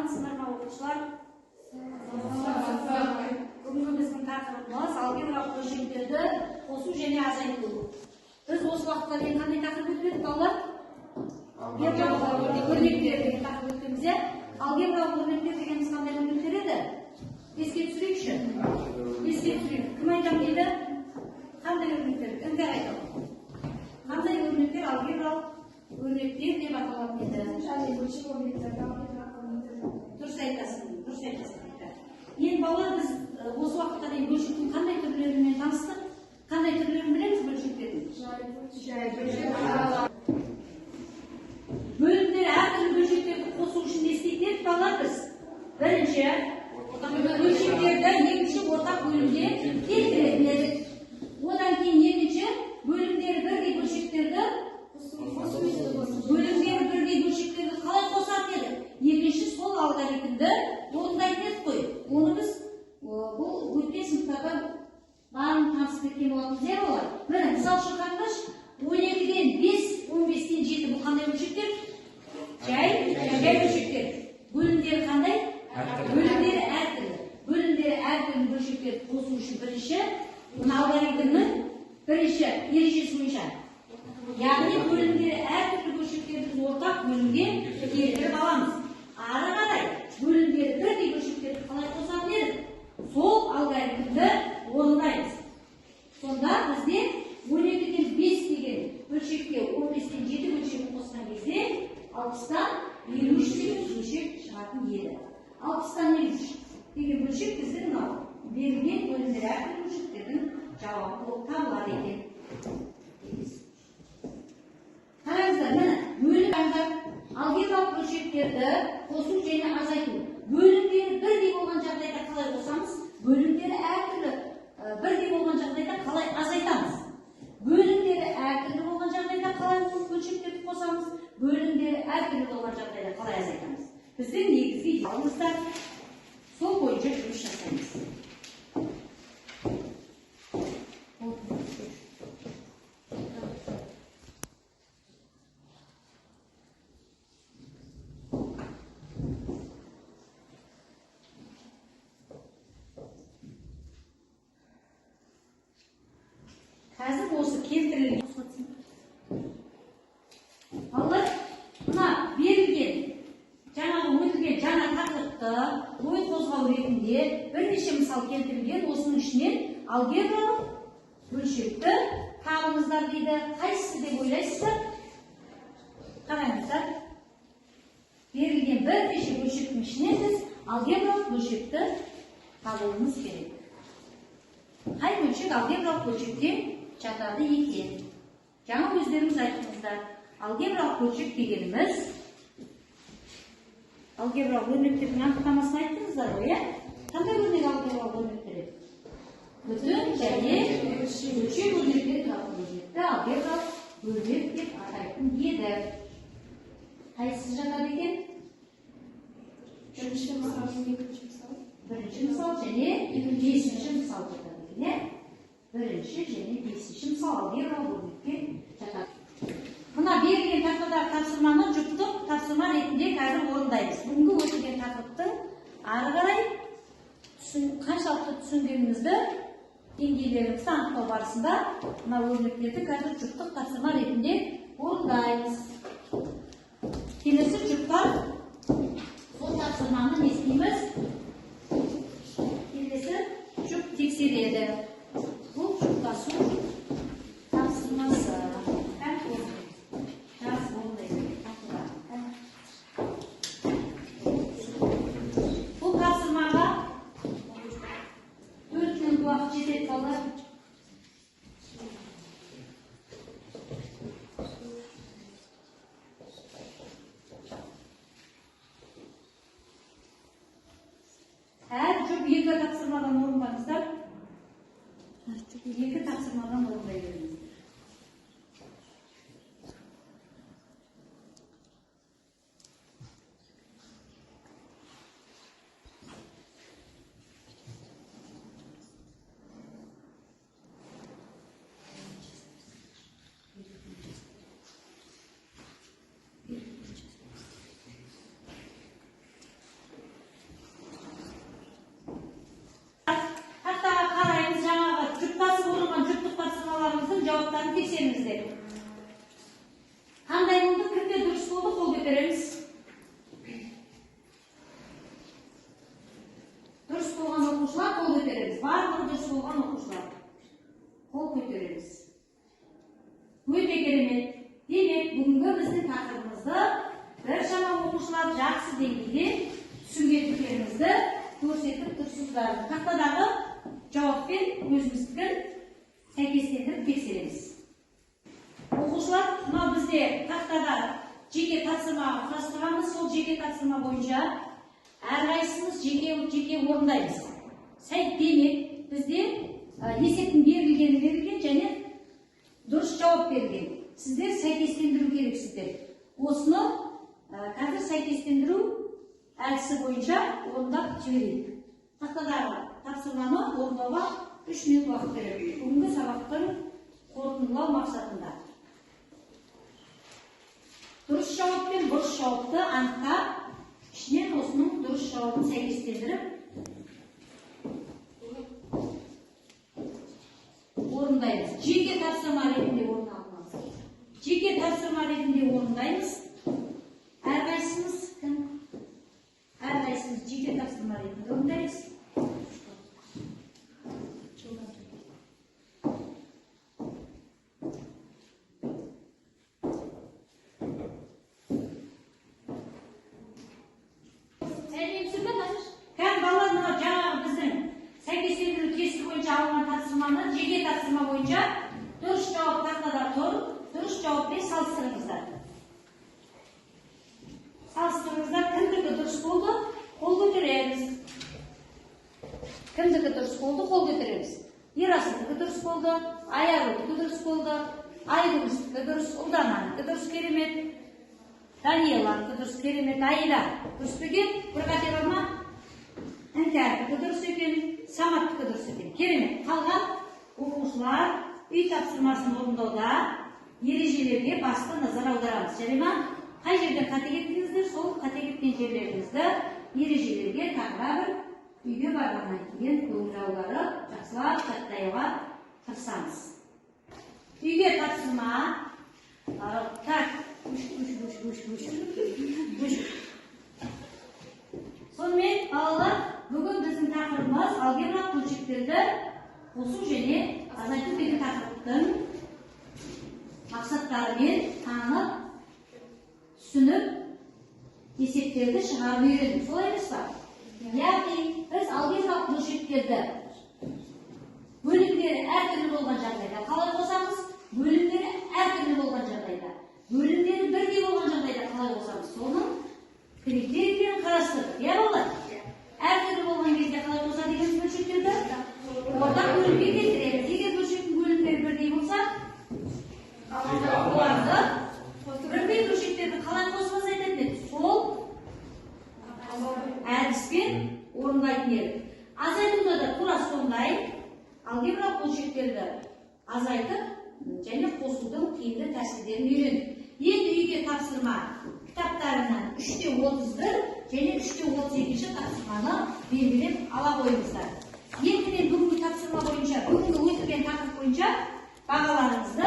Саламатсыздар оқушылар. Бүгінгі біздің тақырыбымыз алгебралық бөлшектерді қосу және азайту. Біз осы уақытқа дейін қандай тақырып өтіп балалар? Алгебралық өрнектер деген тақырып өткенбіз. Алгебралық өрнектер дегеніміз қандай өрнектер еді? Еске түсірейікші. Еске түсірейік. Кім айтам деді? Қандай өрнектер? Іңкәр айтам. Қандай өрнектер алгебралық өрнектер деп аталатын еді? Дұрыс айтасың, дұрыс айтасың. Енді балалар, біз осы уақытқа дейін бөлшектің қандай түрлерімен таныстық? Қандай түрлерін білеміз бөлшектердің? Бөлімдер әртүрлі бөлшектерді қосу үшін не істейтін едік балалар біз? Бірінші, бөлшектерді екінші ортақ бөлімге келтіретін едік. Одан кейін екінші, бөлімдері бірдей бөлшектерді қалай қосатын едік? Екінші, сол алгоритмді орындайтын едік қой. Оны біз бұл өткен сыныптарда барын танысып кеткен болатынбыз, олар. Міне, мысал үшін қараңдаршы, 12-ден 5, 15-ден 7 бұл қандай бөлшектер? Жай бөлшектер. Бөлімдері қандай? Бөлімдері әртүрлі. Бөлімдері әртүрлі бөлшектерді қосу үшін бірінші, мына алгоритмнің бірінші ережесі бойынша. Яғни бөлімдері әртүрлі бөлшектерді ортақ бөлімге келтіріп аламыз. Ары қарай бөлімдері бірдей бөлшектерді қалай қосатын едік? Сол алгоритмді орындаймыз. Сонда бізде 12-ден 5 деген бөлшекке 15-ден 7 бөлшекті қосқан кезде 60-тан 53 деген бөлшек шығатын еді. 60-тан 53 деген бөлшек біздің мынау берілген бөлімдері әртүрлі бөлшектердің жауабы болып табылады екен. Қараңыздар, міне, бөлім алгебралық бөлшектерді қосу және азайту. Бөлімдері бірдей болған жағдайда қалай қосамыз? Бөлімдері әртүрлі бірдей болған жағдайда қалай азайтамыз? Бөлімдері әртүрлі болған жағдайда қалай бөлшектерді қосамыз? Бөлімдері әртүрлі болған жағдайда қалай азайтамыз? Біздің негізгі идеалымызда сол бойынша жұмыс жасаймыз. Қазір осы келтірілген балалар, мына берілген жаңағы өтілген жаңа тақырыпты ой қозғау ретінде бірнеше мысал келтірілген. Осының ішінен алгебралық бөлшекті табыңыздар дейді. Қайсысы деп ойлайсыздар? Қараңыздар. Берілген бірнеше бөлшектің ішінен біз алгебралық бөлшекті табуымыз керек. Қай бөлшек алгебралық бөлшектен жатады екен? Жаңа өздеріңіз айтыңыздар. Алгебралық бөлшек дегеніміз алгебралық өрнектердің анықтамасын айттыңыздар ғой, қандай өрнек алгебралық өрнектер еді? Бүтін және бөлшек өрнектер туралы бөлшекті алгебралық өрнек деп атайтын еді. Қайсысы жатады екен? Бірінші мысал және бесінші мысал жатады екен. Бірінші және бесінші мысал алгебралық өрнекке жатады. Мына берілген тақырыптағы тапсырманы жұптық тапсырма ретінде қазір орындаймыз. Бүгінгі өтілген тақырыптың ары қарай қаншалықты түсінгенімізді, деңгейлерімізді анықтау барысында мына өрнектерді қазір жұптық тапсырма ретінде орындаймыз. Келесі жұптар сол тапсырманы не істейміз? Келесі жұп тексереді. Бұл жұптасу тапсырмасы. Бұл тапсырмаға 4 күн уақыт жетеді балалар. Әр жұп 2 тапсырмадан орындаңыздар. 2 тапсырмадан орындай беріңіздер. жауаптарын тексеріңіздер. Қандай болды? Кімде дұрыс болды? Қол көтереміз. Дұрыс болған оқушылар қол көтереміз. Барлығы дұрыс болған оқушылар қол көтереміз. Өте керемет. Демек, бүгінгі біздің тақырыбымызды біршама оқушылар жақсы деңгейде түсінгендіктеріңізді көрсетіп тұрсыздар. Тақтадағы жауаппен өзіміздікін сәйкестендіріп тексереміз. Оқушылар, мынау бізде тақтада жеке тапсырма құрастырамыз. Сол жеке тапсырма бойынша әрқайсымыз жеке орындаймыз. Демек, бізде есептің берілген және дұрыс жауап берілген. Сіздер сәйкестендіру керексіздер. Осыны қазір сәйкестендіру әдісі бойынша орындап жіберейік. Тақтадағы тапсырманы орындауға 3 минут уақыт береді. Бүгінгі сабақтың қорытындылау мақсатында. Дұрыс жауап пен бұрыс жауапты анықтап, ішінен осының дұрыс жауабын сәйкестендіріп орындаймыз. Жеке тапсырма ретінде орындаймыз. Жеке тапсырма ретінде орындаймыз. Әрқайсымыз жеке тапсырма ретінде орындаймыз. Жеке тапсырма бойынша дұрыс жауап тақтада тұр, дұрыс жауаппен салыстырыңыздар. Кімдікі дұрыс болды? Қол көтереміз. Кімдікі дұрыс болды? Қол көтереміз. Ерасылдікі дұрыс болды, Аярудікі дұрыс болды, Айдыңыздікі дұрыс, Ұлдананікі дұрыс, керемет. Даниеланікі дұрыс, керемет. Айда дұрыс екен, бір қате бар ма? Іңкәрдікі дұрыс екен, Саматтікі дұрыс екен. Керемет. Қалған оқушылар үй тапсырмасын орындауда ережелерге басты назар аударамыз. Жарай ма? Қай жерден қате кеттіңіздер, сол қате кеткен жерлеріңізді ережелерге тағыра бір үйге барғаннан кейін көңіл аударып, жақсылап жаттауға тырысамыз. Үйге тапсырма. Так, сонымен балалар, бүгін біздің тақырыбымыз алгебралық бөлшектерді қосу және азайту деген тақырыптың мақсаттарымен танып, түсініп, есептерді шығарып үйрендік. Солай емес па? Яғни, біз алгебралық бөлшектерді бөлімдері әртүрлі болған жағдайда қалай қосамыз? Бөлімдері әртүрлі болған жағдайда, бөлімдері бірдей болған жағдайда қалай қосамыз? Соның критерийлерін қарастырдық. Иә балалар? Әртүрлі болған кезде қалай қосады екенбіз бөлшектерді? Ортақ бөлімге келтіреміз. Егер бөлшектің бөлімдері бірдей болса, оларды бірдей бөлшектерді қалай қосып айтатын еді? Сол әдіспен орындайтын едік. Азайтуда да тура сондай алгебралық бөлшектерді азайтып және қосудың тиімді тәсілдерін үйрендік. Енді үйге тапсырма кітаптарынан 3-31 және 3-32 тапсырманы белгілеп ала қойыңыздар. Енді мен бүгінгі тапсырма бойынша, бүгінгі өткен тақырып бойынша бағаларыңызды